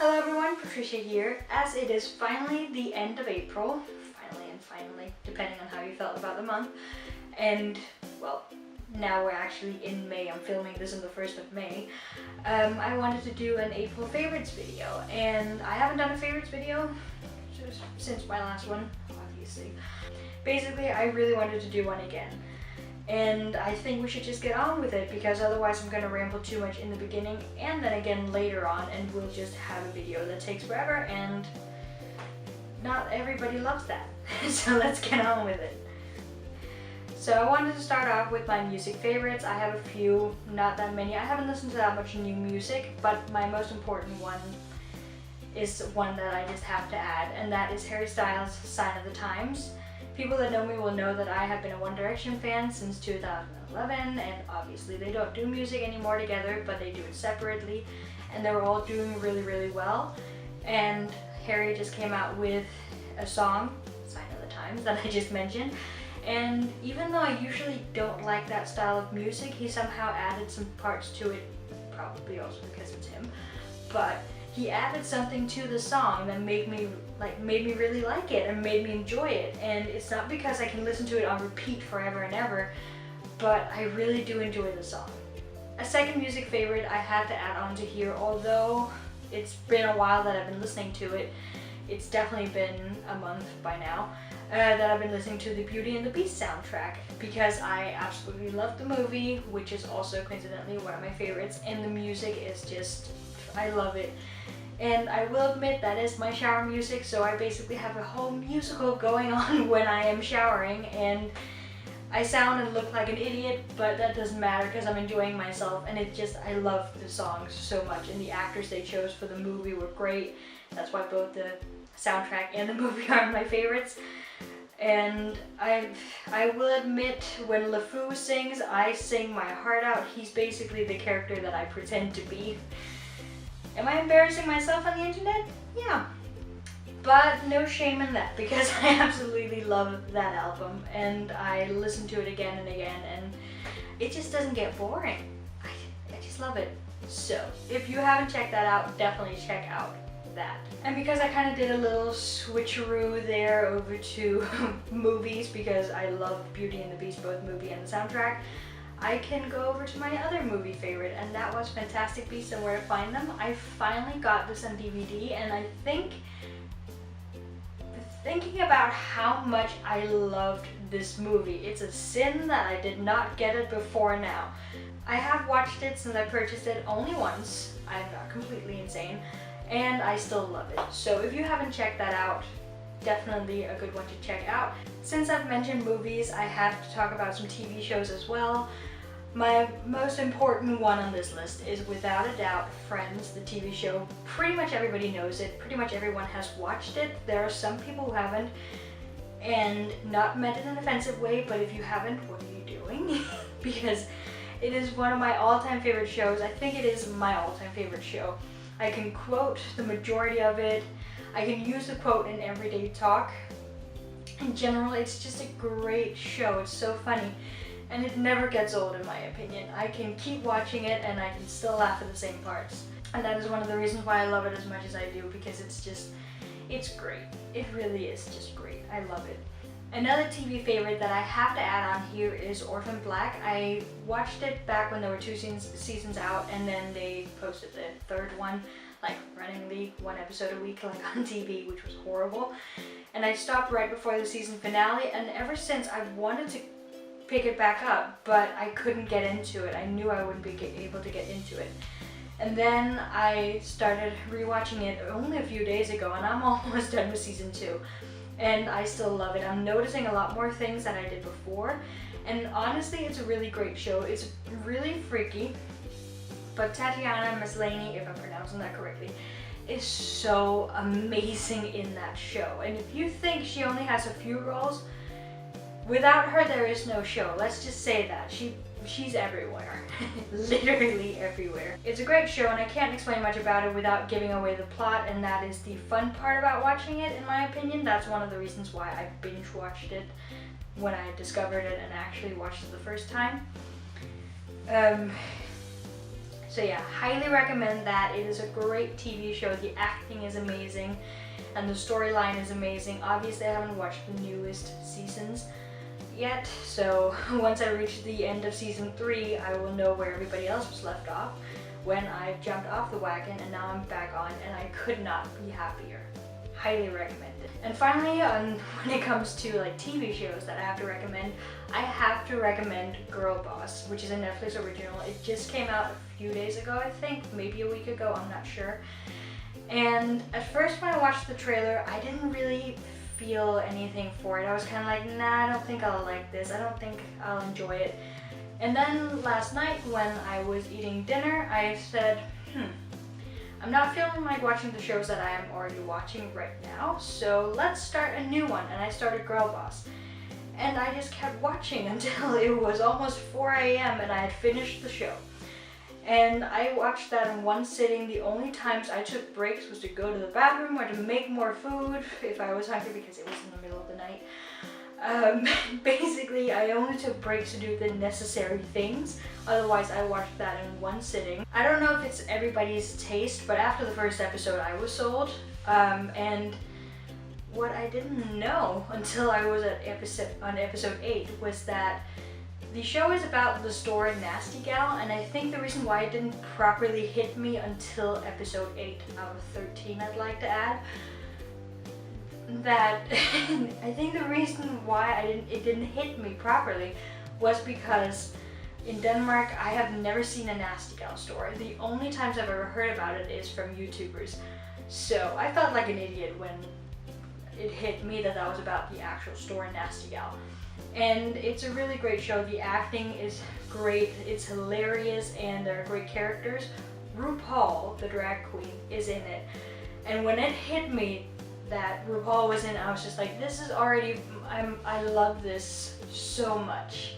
Hello everyone, Patricia here. As it is finally the end of April, finally, depending on how you felt about the month, and well, now we're actually in May. I'm filming this on the 1st of May. I wanted to do an April favorites video, and I haven't done a favorites video since my last one, obviously. Basically, I really wanted to do one again. And I think we should just get on with it, because otherwise I'm going to ramble too much in the beginning and then again later on, and we'll just have a video that takes forever, and not everybody loves that. So let's get on with it. So I wanted to start off with my music favorites. I have a few, not that many. I haven't listened to that much new music, but my most important one is one that I just have to add, and that is Harry Styles' Sign of the Times. People that know me will know that I have been a One Direction fan since 2011, and obviously they don't do music anymore together, but they do it separately, and they're all doing really well. And Harry just came out with a song, Sign of the Times, that I just mentioned, and even though I usually don't like that style of music, he somehow added some parts to it, probably also because it's him, but he added something to the song that made me really like it and made me enjoy it. And it's not because I can listen to it on repeat forever and ever, but I really do enjoy the song. A second music favorite I had to add on to here, although it's been a while that I've been listening to it. It's definitely been a month by now that I've been listening to the Beauty and the Beast soundtrack, because I absolutely love the movie, which is also coincidentally one of my favorites, and the music is just, I love it. And I will admit that is my shower music, so I basically have a whole musical going on when I am showering, and I sound and look like an idiot, but that doesn't matter because I'm enjoying myself, and I love the songs so much, and the actors they chose for the movie were great. That's why both the soundtrack and the movie are my favorites. And I will admit, when LeFou sings, I sing my heart out. He's basically the character that I pretend to be. Am I embarrassing myself on the internet? Yeah. But no shame in that, because I absolutely love that album, and I listen to it again and again, and it just doesn't get boring. I just love it. So, if you haven't checked that out, definitely check out that. And because I kind of did a little switcheroo there over to movies, because I love Beauty and the Beast, both movie and the soundtrack, I can go over to my other movie favorite, and that was Fantastic Beasts and Where to Find Them. I finally got this on DVD, and I think, thinking about how much I loved this movie, it's a sin that I did not get it before now. I have watched it since I purchased it only once. I'm not completely insane, and I still love it. So if you haven't checked that out, definitely a good one to check out. Since I've mentioned movies, I have to talk about some TV shows as well. My most important one on this list is without a doubt Friends, the TV show. Pretty much everybody knows it. Pretty much everyone has watched it. There are some people who haven't, and not meant in an offensive way, but if you haven't, what are you doing? Because it is one of my all-time favorite shows. I think it is my all-time favorite show. I can quote the majority of it. I can use the quote in everyday talk. In general, it's just a great show. It's so funny, and it never gets old in my opinion. I can keep watching it and I can still laugh at the same parts. And that is one of the reasons why I love it as much as I do, because it's great. It really is just great. I love it. Another TV favorite that I have to add on here is Orphan Black. I watched it back when there were 2 seasons out, and then they posted the 3rd one, like runningly 1 episode a week, like on TV, which was horrible. And I stopped right before the season finale, and ever since I've wanted to pick it back up, but I couldn't get into it. I knew I wouldn't be able to get into it. And then I started rewatching it only a few days ago, and I'm almost done with season 2. And I still love it. I'm noticing a lot more things than I did before, and honestly, it's a really great show. It's really freaky, but Tatiana Maslany, if I'm pronouncing that correctly, is so amazing in that show. And if you think she only has a few roles, without her there is no show. Let's just say that. She's everywhere. Literally everywhere. It's a great show, and I can't explain much about it without giving away the plot, and that is the fun part about watching it, in my opinion. That's one of the reasons why I binge watched it when I discovered it and actually watched it the first time. So yeah, highly recommend that. It is a great TV show. The acting is amazing and the storyline is amazing. Obviously I haven't watched the newest seasons yet, so once I reach the end of season 3 I will know where everybody else was left off when I jumped off the wagon, and now I'm back on and I could not be happier. Highly recommend it. And finally, when it comes to like TV shows that I have to recommend, I have to recommend Girlboss, which is a Netflix original. It just came out a few days ago, I think, maybe a week ago, I'm not sure. And at first when I watched the trailer, I didn't really feel anything for it. I was kind of like, nah, I don't think I'll like this. I don't think I'll enjoy it. And then last night when I was eating dinner, I said, I'm not feeling like watching the shows that I am already watching right now, so let's start a new one. And I started Girlboss. And I just kept watching until it was almost 4 a.m. and I had finished the show. And I watched that in one sitting. The only times I took breaks was to go to the bathroom or to make more food if I was hungry, because it was in the middle of the night. Basically, I only took breaks to do the necessary things. Otherwise, I watched that in one sitting. I don't know if it's everybody's taste, but after the first episode, I was sold. And what I didn't know until I was on episode 8 was that the show is about the store Nasty Gal, and I think the reason why it didn't properly hit me until episode 8 out of 13, I'd like to add, that I think the reason why it didn't hit me properly was because in Denmark I have never seen a Nasty Gal store. The only times I've ever heard about it is from YouTubers. So I felt like an idiot when it hit me that was about the actual store Nasty Gal. And it's a really great show. The acting is great, it's hilarious, and there are great characters. RuPaul, the drag queen, is in it. And when it hit me that RuPaul was in, I was just like, this is already, I love this so much.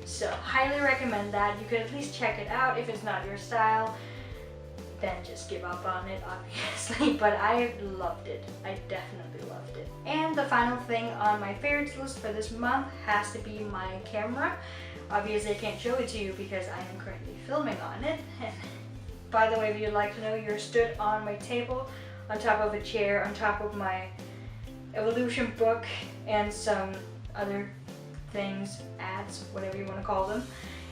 So highly recommend that. You could at least check it out. If it's not your style, then just give up on it, obviously. But I loved it. I definitely loved it. And the final thing on my favorites list for this month has to be my camera. Obviously I can't show it to you because I am currently filming on it. And by the way, if you'd like to know, you're stood on my table, on top of a chair, on top of my evolution book, and some other things, ads, whatever you want to call them,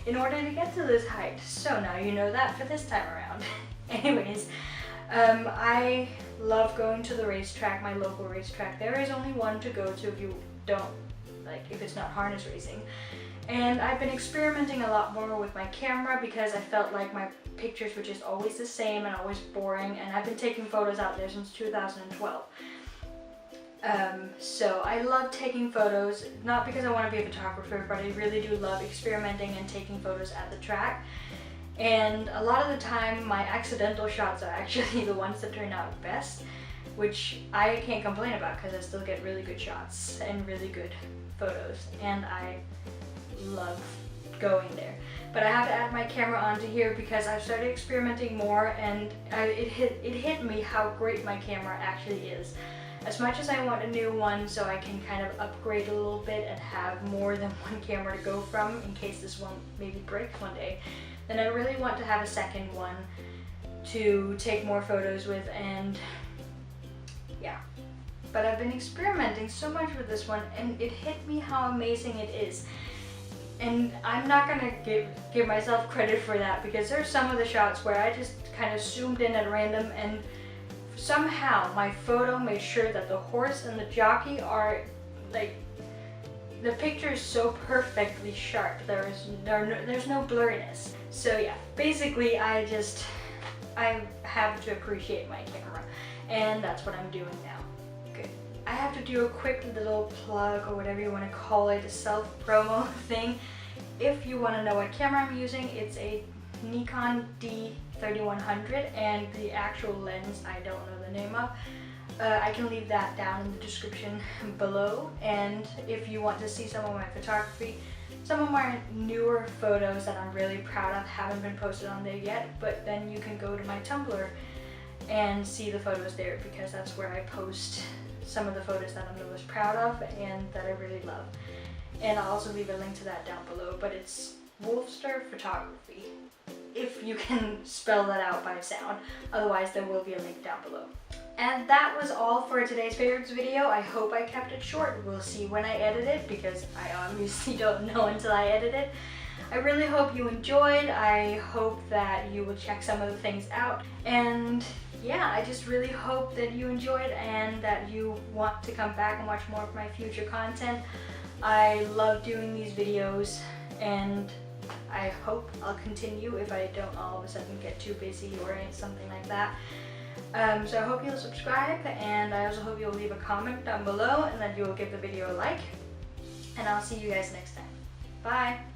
in order to get to this height. So now you know that for this time around. Anyways, I love going to the racetrack, my local racetrack. There is only one to go to if you don't, like, if it's not harness racing. And I've been experimenting a lot more with my camera because I felt like my pictures were just always the same and always boring, and I've been taking photos out there since 2012. So I love taking photos, not because I want to be a photographer, but I really do love experimenting and taking photos at the track. And a lot of the time my accidental shots are actually the ones that turn out best, which I can't complain about because I still get really good shots and really good photos, and I love going there. But I have to add my camera onto here because I've started experimenting more, and it hit me how great my camera actually is. As much as I want a new one so I can kind of upgrade a little bit and have more than one camera to go from in case this one maybe breaks one day, then I really want to have a second one to take more photos with, and yeah. But I've been experimenting so much with this one, and it hit me how amazing it is. And I'm not gonna give myself credit for that, because there's some of the shots where I just kind of zoomed in at random, and somehow my photo made sure that the horse and the jockey are like, the picture is so perfectly sharp. There's no blurriness. So yeah, basically I have to appreciate my camera, and that's what I'm doing now. Good. I have to do a quick little plug, or whatever you want to call it, a self-promo thing. If you want to know what camera I'm using, it's a Nikon D3100, and the actual lens I don't know the name of. I can leave that down in the description below, and if you want to see some of my photography, some of my newer photos that I'm really proud of haven't been posted on there yet, but then you can go to my Tumblr and see the photos there, because that's where I post some of the photos that I'm the most proud of and that I really love. And I'll also leave a link to that down below, but it's Wolfster Photography. if you can spell that out by sound. Otherwise, there will be a link down below. And that was all for today's favorites video. I hope I kept it short. We'll see when I edit it, because I obviously don't know until I edit it. I really hope you enjoyed. I hope that you will check some of the things out. And yeah, I just really hope that you enjoyed and that you want to come back and watch more of my future content. I love doing these videos, and I hope I'll continue if I don't all of a sudden get too busy or something like that. So I hope you'll subscribe, and I also hope you'll leave a comment down below and that you will give the video a like. And I'll see you guys next time. Bye!